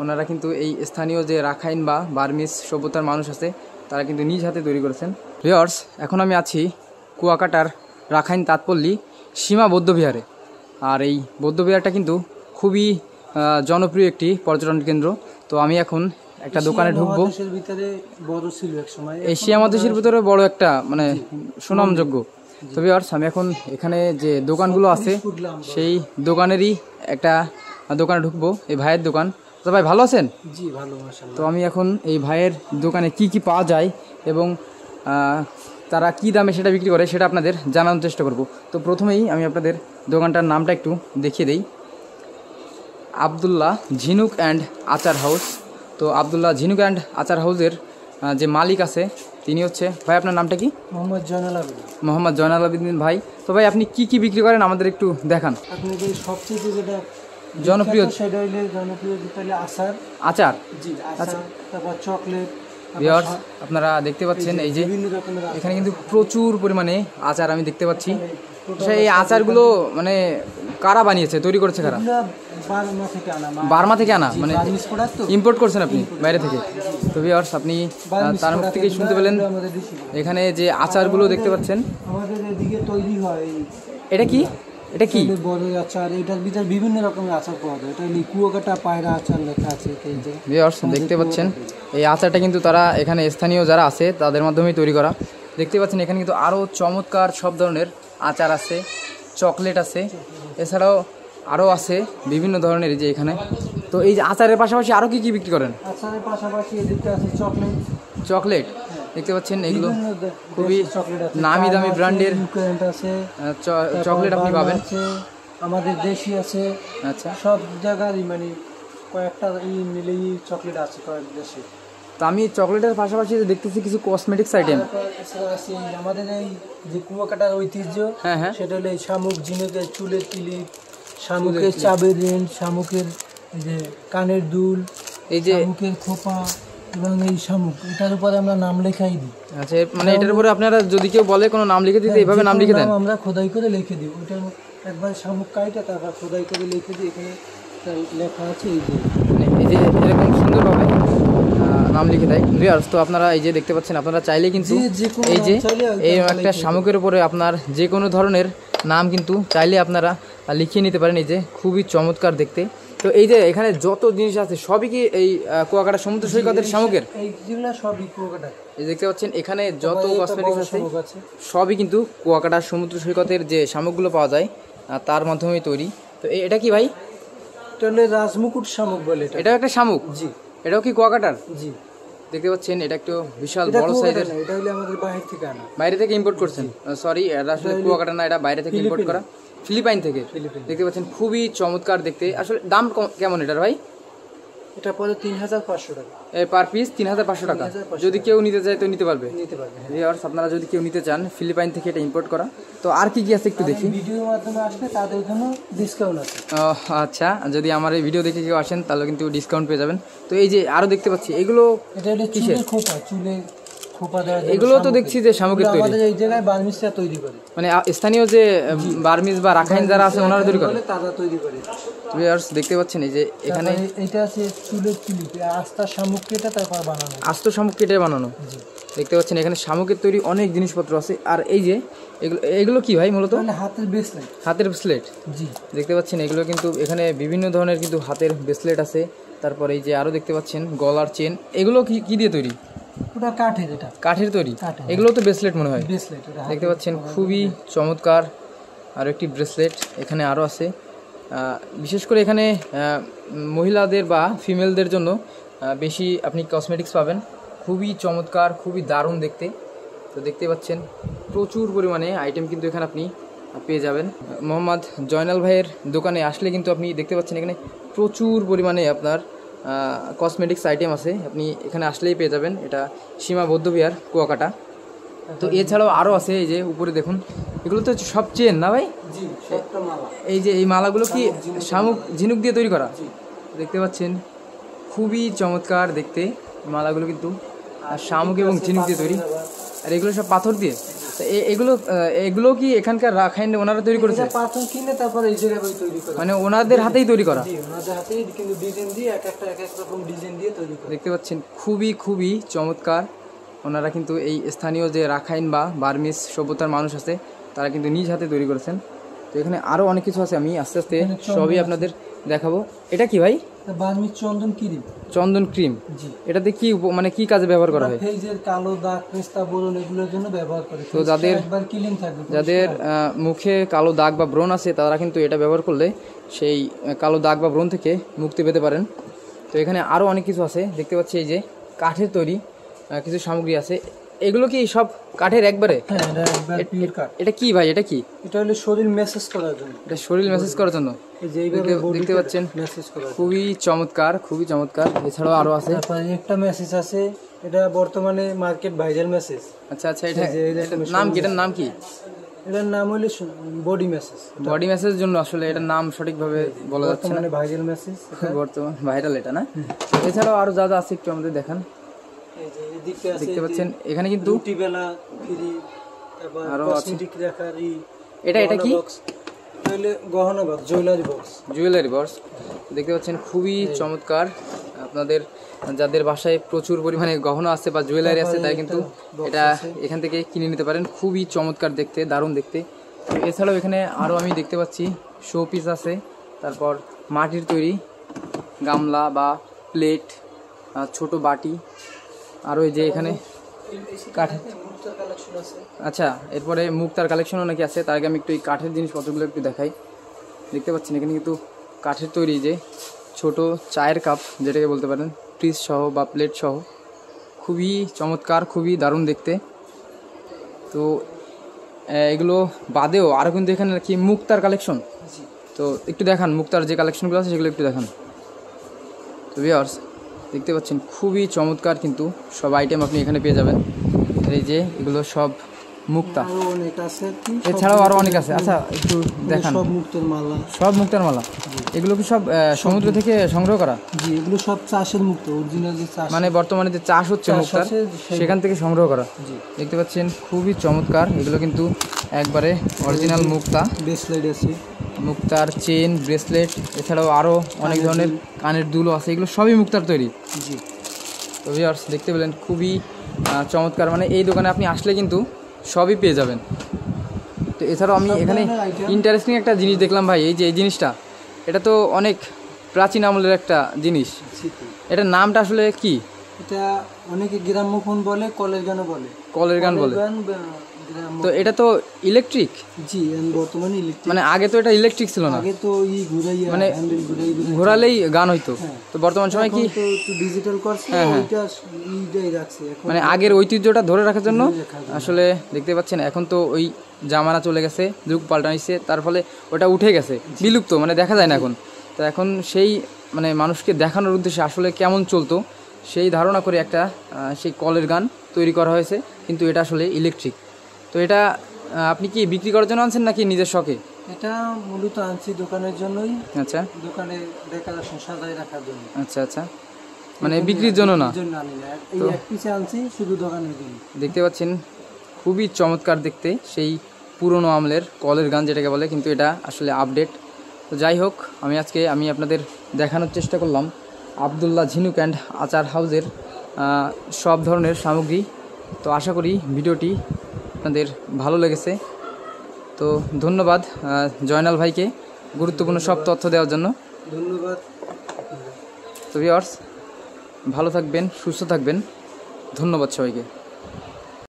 ওনারা কিন্তু এই স্থানীয় যে রাখাইন বা বার্মিজ সভ্যতার মানুষ আছে তারা কিন্তু নিজ হাতে তৈরি করেছেন। ভিউয়ার্স, এখন আমি আছি কুয়াকাটার রাখাইন তাঁতপল্লী সীমা বৌদ্ধবিহারে। আর এই বৌদ্ধবিহারটা কিন্তু খুবই জনপ্রিয় একটি পর্যটন কেন্দ্র। তো আমি এখন একটা দোকানে ঢুকবো। এশিয়া মহাদেশের ভিতরে বড় একটা মানে সুনামযোগ্য। তো ভিউয়ার্স, আমি এখন এখানে যে দোকানগুলো আছে সেই দোকানেরই একটা দোকানে ঢুকবো, এই ভাইয়ের দোকান। তো ভাই ভালো আছেন? জি ভালো, মাশাআল্লাহ। তো আমি এখন এই ভাইয়ের দোকানে কি কি পাওয়া যায় এবং তারা কি দামে সেটা বিক্রি করে সেটা আপনাদের জানানোর চেষ্টা করব। তো প্রথমেই আমি আপনাদের দোকানটার নামটা একটু দেখিয়ে দিই, আবদুল্লাহ ঝিনুক অ্যান্ড আচার হাউস। তো আবদুল্লাহ ঝিনুক অ্যান্ড আচার হাউসের যে মালিক আছে তিনি হচ্ছে, ভাই আপনার নামটা কি? মোহাম্মদ জয়নাল আবেদিন। মোহাম্মদ জয়নাল আবেদিন ভাই। তো ভাই আপনি কি কি বিক্রি করেন আমাদের একটু দেখান। আপনি যে সবচেয়ে যেটা জনপ্রিয় সেটা হইলে জনপ্রিয় আচার। আচার? জি, আচার, তারপর চকলেট। ভিউয়ার্স, আপনারা দেখতে পাচ্ছেন এই যে এখানে কিন্তু প্রচুর পরিমাণে আচার আমি দেখতে পাচ্ছি। এই আচারগুলো মানে কারা বানিয়েছে, তৈরি করেছে কারা? বার্মা থেকে আনা, মানে ইম্পোর্ট করছেন আপনি বাইরে থেকে। তো ভিউয়ার্স, আপনি তার মুখ থেকেই শুনতে পেলেন এখানে যে আচারগুলো দেখতে পাচ্ছেন। আমাদের এদিকে তৈরি হয়। এটা কি? এটা কি? বড় আচার, এটার ভিতরে বিভিন্ন রকমের আচার পাওয়া যায়। এটা কুয়াকাটা পায়রা আচার লেখা আছে। ভিউয়ার্স, দেখতে পাচ্ছেন এই আচারটা কিন্তু তারা এখানে স্থানীয় যারা আছে তাদের মাধ্যমেই তৈরি করা। দেখতে পাচ্ছেন এখানে কিন্তু আরও চমৎকার সব ধরনের আচার আছে, চকলেট আছে, এছাড়াও আরও আছে বিভিন্ন ধরনের যে এখানে। তো এই যে আচারের পাশাপাশি আরও কি কি বিক্রি করেন? আচারের পাশাপাশি এদিকে আছে চকলেট। চকলেট দেখতে পাচ্ছেন, এগুলো খুবই নামি দামি ব্র্যান্ডের চকলেট আপনি পাবেন। আমাদের দেশি আছে। আচ্ছা, সব জায়গারই মানে কয়েকটা মিলেই চকলেট আছে কয়েক দেশে। তো আমি চকলেটের পাশাপাশি দেখতেছি কিছু কসমেটিক্স আইটেম। আমাদের এই যে কুয়াকাটার ঐতিহ্য, হ্যাঁ হ্যাঁ, সেটা হলো এই শামুক, ঝিনুকের চুলের ক্লিপ, শামুকের চাবের রেন, শামুকের যে কানের দুল, এই যে শামুকের খোপা এবং এই শামুক, এটার উপরে আমরা নাম লেখাই দিই। আচ্ছা, মানে এটার উপরে আপনারা যদি কেউ বলে কোনো নাম লিখে দিতে এইভাবে নাম লিখে দেন? আমরা খোদাই করে লিখে দিই। ওইটার একবার শামুক কাইটা তারপর খোদাই করে লিখে দিই। এখানে লেখা আছে এই যে এরকম সুন্দরভাবে নাম লিখে দেয়। ভিউয়ার্স, তো আপনারা এই যে দেখতে পাচ্ছেন, আপনারা চাইলে কিন্তু এই যে এই একটা শামুকের উপরে আপনার যে কোনো ধরনের নাম কিন্তু চাইলে আপনারা লিখিয়ে নিতে পারেন। এই যে খুবই চমৎকার দেখতে। তো এই যে এখানে যত জিনিস আছে সবই কি এই কুয়াকাটা সমুদ্র সৈকতের শামুকের? এইগুলো সবই কুয়াকাটা। এই দেখতে পাচ্ছেন এখানে যত কসমেটিক্স আছে সবই কিন্তু কুয়াকাটার সমুদ্র সৈকতের যে শামুকগুলো পাওয়া যায় তার মাধ্যমেই তৈরি। তো এটা কি ভাই? এটা হলো রাজমুকুট শামুক বলে। এটা একটা শামুক? জি। এটাও কি কুয়াকাটার? জি। দেখতে পাচ্ছেন এটা একটু বিশাল বড় সাইজের। এটা হলো আমাদের বাইরে থেকে আনা। বাইরে থেকে ইম্পোর্ট করছেন? সরি, এটা আসলে কুয়াকাটা না, এটা বাইরে থেকে ইম্পোর্ট করা, ফিলিপাইন থেকে। দেখতে পাচ্ছেন খুবই চমৎকার দেখতে। আসলে দাম কেমন এটার ভাই? এটা পরে ৩৫০০ টাকা পার পিস। ৩৫০০ টাকা। যদি কেউ নিতে চায় তো নিতে পারবে? নিতে পারবে। ভিউয়ার্স, আপনারা যদি কেউ নিতে চান, ফিলিপাইন থেকে এটা ইম্পোর্ট করা। তো আর কি কি আছে একটু দেখি। ভিডিওর মাধ্যমে আসলে তাদের জন্য ডিসকাউন্ট আছে। আচ্ছা, যদি আমার এই ভিডিও দেখে কেউ আসেন তাহলে কিন্তু ডিসকাউন্ট পেয়ে যাবেন। তো এই যে আরো দেখতে পাচ্ছি এগুলো, এটা হলো চুলের খোপা, চুলে খোপা দেওয়া। এগুলো তো দেখছি যে শামুকের তৈরি। আমাদের এই জায়গায় বার্মিজরা তৈরি করে, মানে স্থানীয় যে বার্মিজ বা রাখাইন যারা আছে ওনারা তৈরি করে, তারা তৈরি করে। ভিউয়ার্স, দেখতে পাচ্ছেন এই যে এখানে এটা আছে চুলের ক্লিপ, আস্তা শামুক কেটে তারপর বানানো, আস্ত শামুক কেটে বানানো। দেখতে পাচ্ছেন এখানে শামুকের তৈরি অনেক জিনিসপত্র আছে। আর এই যে এগুলো কি ভাই? মূলত হাতের ব্রেসলেট। হাতের ব্রেসলেট? জি। দেখতে পাচ্ছেন এগুলো কিন্তু এখানে বিভিন্ন ধরনের কিন্তু হাতের ব্রেসলেট আছে। তারপর এই যে আরো দেখতে পাচ্ছেন গলার চেন। এগুলো কি দিয়ে তৈরি? ওটা কাঠের। এটা কাঠের তৈরি? এগুলো তো ব্রেসলেট মনে হয়। ব্রেসলেট দেখতে পাচ্ছেন খুবই চমৎকার। আর একটি ব্রেসলেট এখানে আরও আছে। বিশেষ করে এখানে মহিলাদের বা ফিমেলদের জন্য বেশি আপনি কসমেটিক্স পাবেন। খুবই চমৎকার, খুবই দারুণ দেখতে। তো দেখতে পাচ্ছেন প্রচুর পরিমাণে আইটেম কিন্তু এখানে আপনি পেয়ে যাবেন। মোহাম্মদ জয়নাল ভাইয়ের দোকানে আসলে কিন্তু আপনি দেখতে পাচ্ছেন এখানে প্রচুর পরিমাণে আপনার কসমেটিক্স আইটেম আছে। আপনি এখানে আসলেই পেয়ে যাবেন। এটা সীমা বৌদ্ধবিহার, কুয়াকাটা। তো এছাড়াও আরও আছে। এই যে উপরে দেখুন, এগুলো তো সব চেন না ভাই? এই যে এই মালাগুলো কি শামুক ঝিনুক দিয়ে তৈরি করা? দেখতে পাচ্ছেন খুবই চমৎকার দেখতে মালাগুলো কিন্তু শামুক এবং ঝিনুক দিয়ে তৈরি। আর এগুলো সব পাথর দিয়ে। এগুলো কি এখানকার রাখাইন ওনারা তৈরি করেছে? পাথর কিনে তারপরে এই জায়গায় তৈরি করে, মানে ওনাদের হাতেই তৈরি করা? ওনাদের হাতেই, কিন্তু ডিজাইন দিয়ে এক এক রকম ডিজাইন দিয়ে তৈরি করে। দেখতে পাচ্ছেন খুবই চমৎকার। ওনারা কিন্তু এই স্থানীয় যে রাখাইন বা বার্মিজ সভ্যতার মানুষ আছে তারা কিন্তু নিজ হাতে তৈরি করেছেন। তো এখানে আরো অনেক কিছু আছে, আমি আস্তে আস্তে সবই আপনাদের দেখাবো। এটা কি ভাই? বার্মিজ চন্দন ক্রিম। চন্দন ক্রিম, এটাতে কি মানে কি কাজে ব্যবহার করা হয়? ফেজের কালো দাগ, পেস্তা, ব্রণ এগুলোর জন্য ব্যবহার করে। তো যাদের মুখে কালো দাগ বা ব্রণ আছে তারা কিন্তু এটা ব্যবহার করলে সেই কালো দাগ বা ব্রণ থেকে মুক্তি পেতে পারেন। তো এখানে আরো অনেক কিছু আছে, দেখতে পাচ্ছি এই যে কাঠের তৈরি কিছু সামগ্রী আছে। এগুলো কি সব কাঠের একবারে? এটা কি ভাই? এটা কি? এটা হলো শরীর ম্যাসাজ করার জন্য। এটা শরীর ম্যাসাজ করার জন্য দেখতে পাচ্ছেন, খুবই চমৎকার। এছাড়াও আরো আছে, একটা মেসেজ আছে, এটা বর্তমানে মার্কেট ভাইরাল মেসেজ। আচ্ছা, এটা নাম কি? এটার নাম কি? এটার নাম হলো বডি মেসেজ। বডি মেসেজের জন্য আসলে এটার নাম সঠিকভাবে বলা যাচ্ছে না, ভাইরাল মেসেজ, বর্তমান ভাইরাল এটা না। এছাড়াও আরো যা আছে একটু আমাদের দেখান। দেখতে পাচ্ছেন এখানে কিন্তু আরো আছে। এটা কি? গহনা বক্স, জুয়েলারি বক্স। দেখতে পাচ্ছেন খুবই চমৎকার। আপনাদের যাদের বাসায় প্রচুর পরিমাণে গহনা আছে বা জুয়েলারি আছে তাই কিন্তু এটা এখান থেকে কিনে নিতে পারেন। খুবই চমৎকার দেখতে, দারুণ দেখতে। এছাড়াও এখানে আরো আমি দেখতে পাচ্ছি শো পিস আছে, তারপর মাটির তৈরি গামলা বা প্লেট, ছোট বাটি, আরো এই যে এখানে কাঠের। আচ্ছা, এরপরে মুক্তার কালেকশনও নাকি আছে। তার আগে আমি একটু এই কাঠের জিনিসপত্রগুলো একটু দেখাই। দেখতে পাচ্ছেন এখানে কিন্তু কাঠের তৈরি যে ছোট চায়ের কাপ যেটাকে বলতে পারেন, পিস সহ বা প্লেট সহ, খুবই চমৎকার, খুবই দারুণ দেখতে। তো এগুলো বাদেও আরও কিন্তু এখানে কি মুক্তার কালেকশন, তো একটু দেখান মুক্তার যে কালেকশনগুলো আছে সেগুলো একটু দেখান। তো ভিউয়ার্স দেখতে পাচ্ছেন খুবই চমৎকার কিন্তু সব আইটেম আপনি এখানে পেয়ে যাবেন। এই যে এগুলো সব মুক্তা, এছাড়াও আরো অনেক আছে। আচ্ছা একটু দেখান। সব মুক্তার মালা। এগুলো কি সব সমুদ্র থেকে সংগ্রহ করা? জি, এগুলো সব চাষের মুক্তা, অরিজিনাল যে চাষ, মানে বর্তমানে যে চাষ হচ্ছে মুক্তার সেখান থেকে সংগ্রহ করা। দেখতে পাচ্ছেন খুবই চমৎকার। এগুলো কিন্তু একবারে অরিজিনাল মুক্তা। ব্রেসলেট আছে, মুক্তার চেন, ব্রেসলেট, এছাড়াও আরো অনেক ধরনের কানের দুলও আছে। এগুলো সবই মুক্তার তৈরি। জি। তো ভিউয়ার্স দেখতে পেলেন খুবই চমৎকার। মানে এই দোকানে আপনি আসলে কিন্তু সবই পেয়ে যাবেন। তো এছাড়াও আমি এখানে ইন্টারেস্টিং একটা জিনিস দেখলাম ভাই, এই যে এই জিনিসটা, এটা তো অনেক প্রাচীন আমলের একটা জিনিস। এটার নামটা আসলে কি? এটা অনেকে গ্রামোফোন বলে, কলের গানও বলে। কলের গান বলে। তো এটা তো ইলেকট্রিক? জি, বর্তমানে ইলেকট্রিক। মানে আগে তো এটা ইলেকট্রিক ছিল না, আগে তো ঘুরাইয়া, মানে ঘোরালেই গান হইতো। তো বর্তমান সময় কি ডিজিটাল করছে, ওইটা এইটাই রাখছে। মানে আগের ঐতিহ্যটা ধরে রাখার জন্য আসলে দেখতে পাচ্ছেন এখন তো ওই জামানা চলে গেছে, যুগ পাল্টাইছে, তার ফলে ওটা উঠে গেছে, বিলুপ্ত, মানে দেখা যায় না এখন। তো এখন সেই মানে মানুষকে দেখানোর উদ্দেশ্যে আসলে কেমন চলতো সেই ধারণা করে একটা সেই কলের গান তৈরি করা হয়েছে, কিন্তু এটা আসলে ইলেকট্রিক। তো এটা আপনি কি বিক্রি করার জন্য আনছেন নাকি নিজের শখে? এটা মূলত আনছি দোকানের জন্যই। আচ্ছা, দোকানে ডেকোরেশন সাজায় রাখার জন্য। আচ্ছা আচ্ছা, মানে বিক্রির জন্য না? এই এক পিসে আনছি শুধু দোকানের জন্য। দেখতে পাচ্ছেন খুবই চমৎকার দেখতে, সেই পুরনো আমলের কলের গান যেটাকে বলে, কিন্তু এটা আসলে আপডেট। তো যাই হোক, আমি আপনাদের দেখানোর চেষ্টা করলাম আবদুল্লাহ ঝিনুক অ্যান্ড আচার হাউসের সব ধরনের সামগ্রী। তো আশা করি ভিডিওটি আপনাদের ভালো লেগেছে। তো ধন্যবাদ জয়নাল ভাইকে গুরুত্বপূর্ণ সব তথ্য দেওয়ার জন্য। ধন্যবাদ। তো ভিউয়ার্স ভালো থাকবেন, সুস্থ থাকবেন। ধন্যবাদ সবাইকে।